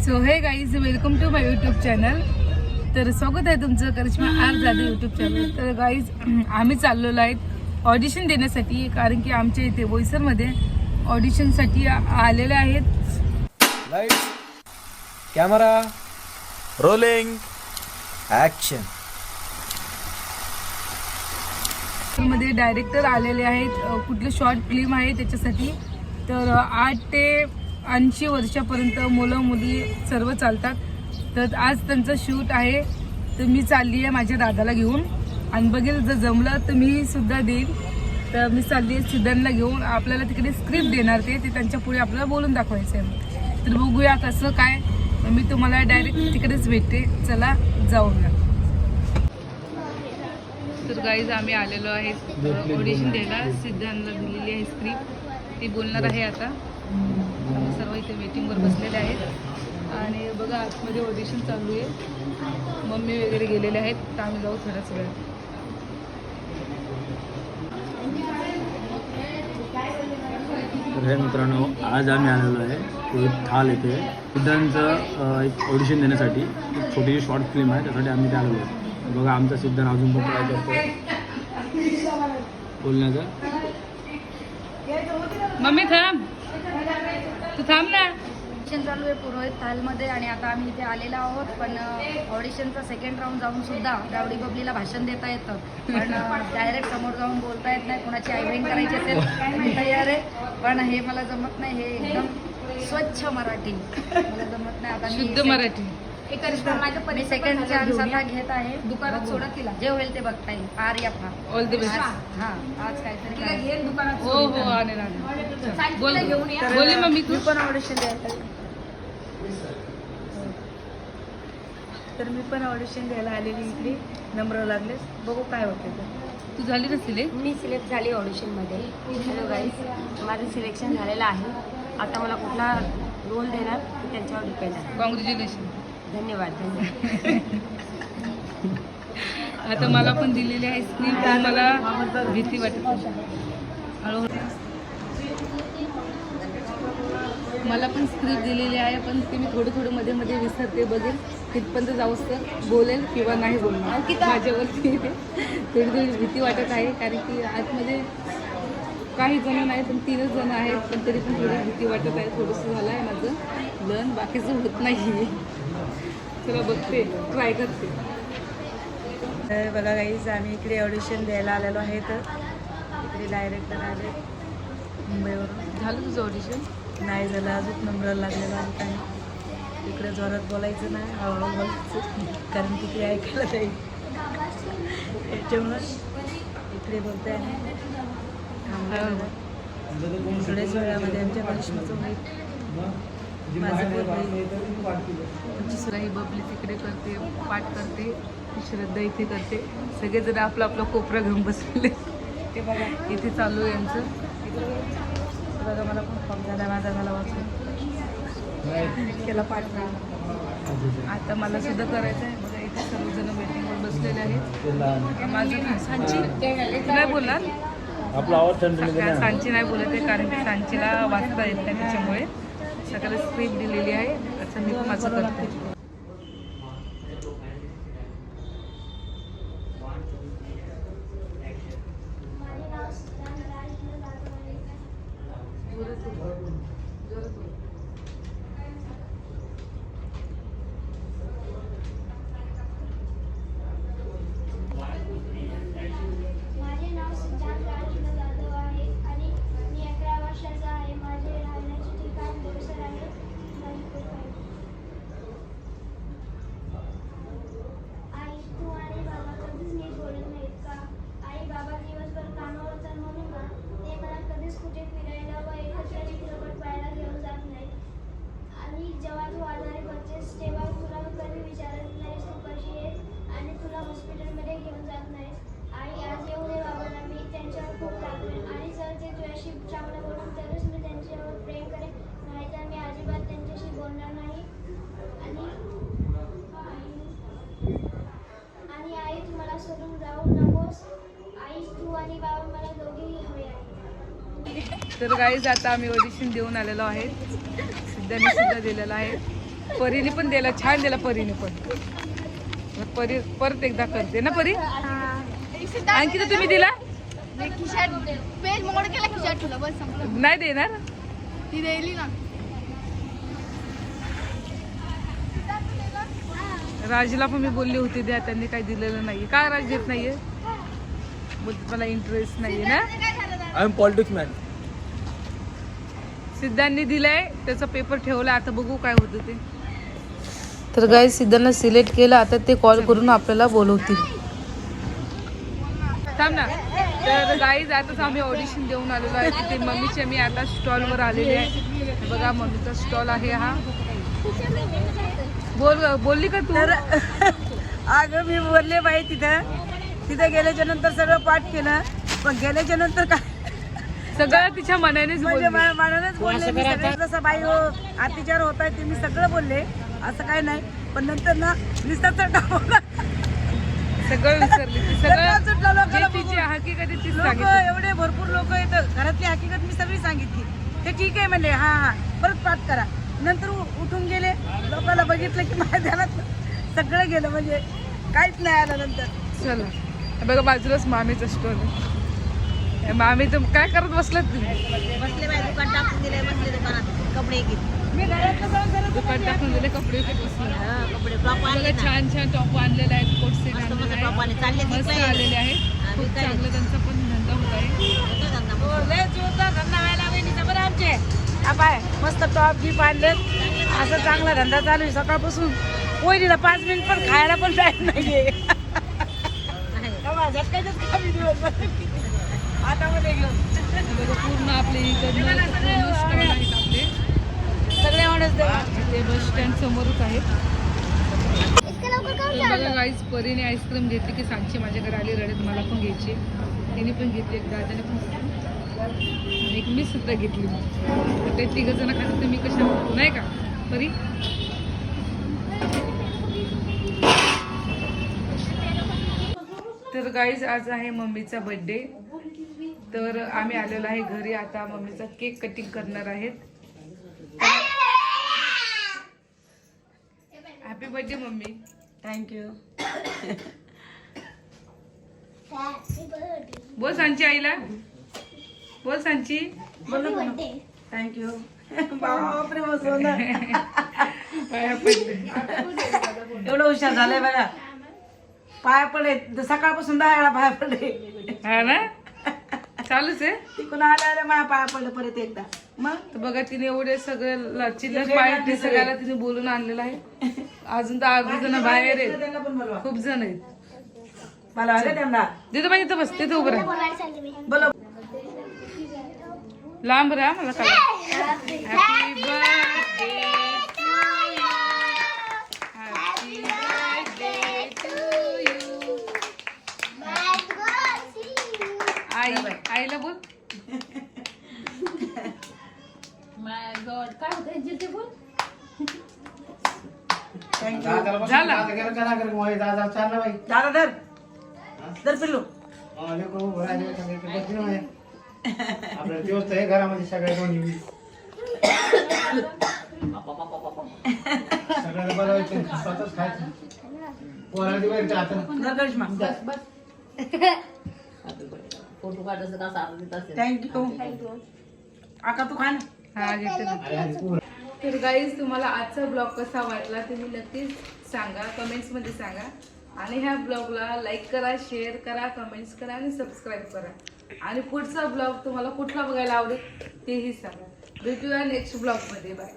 So hey guys welcome to my YouTube channel. तर स्वागत आहे तुमचं Karishma R Jadhav YouTube channel. तर गाईज आम्ही चाललेलो आहेत ऑडिशन देण्यासाठी, कारण की आमच्या इथे बोईसरमध्ये ऑडिशनसाठी आलेले आहेत. Lights camera rolling action. मध्ये डायरेक्टर आलेले आहेत, कुठले शॉर्ट फिल्म आहे त्याच्यासाठी. तर 8 ते 80 वर्षापर्यंत मुलं मुली सर्व चालतात. तर आज त्यांचं शूट आहे. तर मी चालली आहे माझ्या दादाला घेऊन, आणि बघेल जर जमलं तर मी सुद्धा देईल. तर मी चालली आहे सिद्धांतला घेऊन. आपल्याला तिकडे स्क्रिप्ट देणार ते त्यांच्या पुढे आपल्याला बोलून दाखवायचं आहे. तर बघूया कसं काय. मी तुम्हाला डायरेक्ट तिकडेच भेटते. चला जाऊया. तर गाईज आम्ही आलेलो आहे ऑडिशन द्यायला. सिद्धांतला दिलेली आहे स्क्रिप्ट, ती बोलणार आहे आता. आम्ही सर्व इथे वेटिंगवर बसलेले आहेत. आणि बघा आतमध्ये ऑडिशन चालू आहे. मम्मी वगैरे गेलेले आहेत. तर आम्ही जाऊ थोड्याच वेळात. तर हे मित्रांनो, आज आम्ही आलेलो आहे ठाल येथे सिद्धांतचं एक ऑडिशन देण्यासाठी. एक छोटीशी शॉर्ट फिल्म आहे, त्यासाठी आम्ही ते आलेलो आहे. बघा आमचा सिद्धांत अजून पण ट्राय करतो बोलण्याचा. मम्मी थांब, तू थांब ना. ऑडिशन चालू आहे पुरोहित थालमध्ये, आणि आता आम्ही इथे आलेलो आहोत. पण ऑडिशनचा सेकंड राऊंड जाऊन सुद्धा गावडी बबलीला भाषण देता येतं, पण डायरेक्ट समोर जाऊन बोलता येत नाही. कोणाची आयबेन करायची असेल मी तयार आहे, पण हे मला जमत नाही. हे एकदम स्वच्छ मराठी मला जमत नाही. आता शुद्ध मराठी. मी सेकंड चान्स आता घेत आहे. दुकानात सोडा तिला, जे होईल ते बघता येईल. आर या फा ऑल द बेस्ट. हा आज काहीतरी दुकानात हो हो आणेल आणेल. बोल मम्मी तू. पण ऑडिशन द्यायला तर मी पण ऑडिशन द्यायला आलेली इकडे. नंबर लागले, बघू काय होते. तू झाली नसली. मी सिलेक्ट झाली ऑडिशनमध्ये. हॅलो गाईज, माझं सिलेक्शन झालेलं आहे. आता मला कुठला रोल देणार ते त्यांच्यावर डिपेंड आहे. कॉंग्रॅच्युलेशन. धन्यवाद धन्यवाद. आता मला पण दिलेली आहे स्क्रिप्ट. मला भीती वाटत हळूहळू. मला पण स्क्रिप्ट दिलेली आहे, पण ते मी थोडं मध्ये मध्ये विसरते. बघेल तिथपर्यंत जाऊस तर बोलेल किंवा नाही बोलणार. माझ्यावरती थोडी भीती वाटत आहे, कारण की आतमध्ये काही जण नाही, पण 3च जण आहेत. पण तरी पण थोडी भीती वाटत आहे. थोडंसं झालं आहे माझं लन, बाकीचं होत नाही. चला बघते, ट्राय करते. तर बघा गाईज, आम्ही इकडे ऑडिशन द्यायला आलेलो आहे. तर इकडे डायरेक्टर आले मुंबईवरून. झालं तुझं ऑडिशन? नाही झालं अजून, नंबर लागलेला आहे. काही इकडे जोरात बोलायचं नाही, हळूहळू बोलायचं, कारण की ते ऐकायला जाईल. त्याच्यामुळं इकडे बोलते आहे. थोड्याच वेळामध्ये आमच्या करिश्माचं होईल, माझं बोल ही बबली तिकडे करते, पाठ करते, श्रद्धा इथे करते. सगळेजण आपलं आपलं कोपरा घेऊन बसलेले. ते बघा इथे चालू आहे यांचं. बघा मला पण फॉर्म झाला, माझा झाला वाचून केला पाठ. आता मला सुद्धा करायचं आहे. बघा इथे सर्वजण वेटिंगवर बसलेले आहेत. माझं सांची तू नाही बोलणार. आपला आवाज सांची नाही बोलत आहे, कारण की सांचीला वाचता येत नाही. त्याच्यामुळे सगळ्याला स्क्रिप्ट दिलेली आहे. अच्छा मी माझं करते. माझे नाव सिद्धांत राजन जाधव आहे आणि मी 11 वर्षाचा आहे. माझे राहण्याचे ठिकाण बोईसर आहे. आई, तू आणि बाबा कधीच नीट बोलत नाहीत का? आई बाबा दिवसभर कामावर तर म्हणून ना ते मला कधीच कुठे फिरायला व एकत्र चित्रपट पाहायला घेऊन जात नाहीत. आणि जेव्हा तू आजारी पडतेस तेव्हा तुला कधी विचारत नाहीस तू कशी आहेस, आणि तुला हॉस्पिटलमध्ये घेऊन जात नाहीस. आई, आज येऊ दे बाबांना, मी त्यांच्यावर खूप रागवेन, आणि जर ते तुझ्याशी चांगलं बोलून तरच मी त्यांच्यावर प्रेम करेन, नाहीतर मी अजिबात त्यांच्याशी बोलणार नाही. आणि आई, तू मला सोडून जाऊ नकोस. आई, तू आणि बाबा मला दोघेही हवे आहे. तर गाईज आता आम्ही ऑडिशन देऊन आलेलो आहे. सिद्धांनी सुद्धा दिलेला आहे. परीने पण दिला, छान दिला परीने पण. परी परत एकदा करते ना परी. आणखी तर तुम्ही दिला पेज मोड केला खिशात ठेवला बस संपलं. नाही देणार. ती द्यायली ना. राजला पण मी बोलली होती द्या, त्यांनी काही दिलेलं नाहीये. का राज देत नाहीये? मला इंटरेस्ट नाहीये ना. I am politics man. सिद्धांनी दिलाय, त्याचा पेपर ठेवला, आता बघू काय होतं ते. तर गाईज सिद्धांना सिलेक्ट केलं, आता ते कॉल करून आपल्याला बोलवतील. थांब ना. तर गाईज आताच आम्ही ऑडिशन देऊन आलेलो आहे तिथे. मम्मीच्या मी आता स्टॉलवर आलेले आहे. बघा मम्मीचा स्टॉल आहे हा. बोलली का तू? तर अगं मी बोलले बाई तिथं गेल्याच्या नंतर सगळं पाठ केलं, पण गेल्याच्या नंतर काय सगळं तिच्या मनानेच म्हणजे बोलली. मनानेच बोलले. मी सगळं जसं बाई हो अत्याचार होत आहे ते मी सगळं बोलले, असं काय नाही. पण नंतर ना नुसतं चढवलं, सगळं विसरली ती. सगळं सुटलं सगळं लोकांना जे तिची बघून. हकीकत आहे तीच लोक सांगितली. एवढे भरपूर लोक येतात, घरातली हकीकत मी सगळी सांगितली. ते ठीक आहे म्हणले, हा हा परत पाठ करा. नंतर उठून गेले, लोकांना बघितलं की माझ्या ध्यानात सगळं गेलं, म्हणजे काहीच नाही आलं नंतर. चला बघा बाजूलाच मामीचा स्टॉल आहे. मामी तर काय करत बसलात तुम्ही? बसले बाई दुकान टाकून दिले, बसले दुकानात कपडे घेत. मी घरातलं जाऊन जरा दुकान टाकून दिले, कपडे विकत बसले. कपडे टॉप बघा छान छान टॉप आणलेले आहेत, कोट सेट आणलेले आहेत, टॉप चालले मस्त आलेले आहेत. खूप चांगलं त्यांचा पण धंदा होत आहे. लय जोरदार धंदा व्हायला वहिनीचा बरं आमचे. हा पाय मस्त टॉप गिप आणले, असं चांगला धंदा चालू आहे सकाळपासून. वहिनीला 5 मिनिट पण खायला पण टाइम नाहीये. हातामध्ये घेऊन बघा पूर्ण आपले इकडनं पूर्ण स्टॉल आहेत आपले. सगळे एवढेच ते बस स्टँड समोरच आहेत. इसका लवकर काम तर बघा गाईज परीने आईस्क्रीम घेतली की सांगची माझ्याकडे आली रडत, मला पण घ्यायची. तिने पण घेतली, एक दादाने पण घेतली आणि एक मी सुद्धा घेतली. तर ते 3 जण खातात, तर मी कशा नाही का परी. तर गाईज आज आहे मम्मीचा बर्थडे. तर आम्ही आलेलो आहे घरी. आता मम्मीचा केक कटिंग करणार आहेत. Happy birthday mummy. थँक्यू. बोल सांची आईला, बोल सांची. थँक्यू. बापरे बसवून पाया पडले. एवढं हुशार झालंय बघा. पाया पडले सकाळपासून 10 वेळा पाया पडले. हा ना, चालूच आहे. तिकडून आल्या माझ्या पाया पडलं परत एकदा. मग तर बघा तिने एवढे सगळं चिल्लर पाय सगळ्याला तिने बोलून आणलेलं आहे. अजून तर 8 जण बाहेर आहेत, त्यांना पण बोलवा. खूप जण आहेत. मला आलं त्यांना तिथं पाहिजे तर बस, तिथं उभं राहा. बोलायला चालले मी. बोलव. लांब राहा, मला काय. Happy birthday, happy birthday to you. आई आईला बोल. झाला. दादा धर धर पिल्लू. आपल्याला दिवस आहे घरामध्ये सगळ्या दोन्ही सगळ्याला बनवायचं, स्वतःच खायचं. पोराला दिवायचं आता. धर करिश्मा. थँक्यू. आका तू खा ना. हा घेते ना. अरे अरे पोरं. तर गाईज तुम्हाला आजचा ब्लॉग कसा वाटला तुम्ही नक्कीच सांगा, कमेंट्समध्ये सांगा. आणि ह्या ब्लॉगला लाईक करा, शेअर करा, कमेंट्स करा आणि सबस्क्राईब करा. आणि पुढचा ब्लॉग तुम्हाला कुठला बघायला आवडेल तेही सांगा. भेटूया नेक्स्ट ब्लॉगमध्ये. बाय.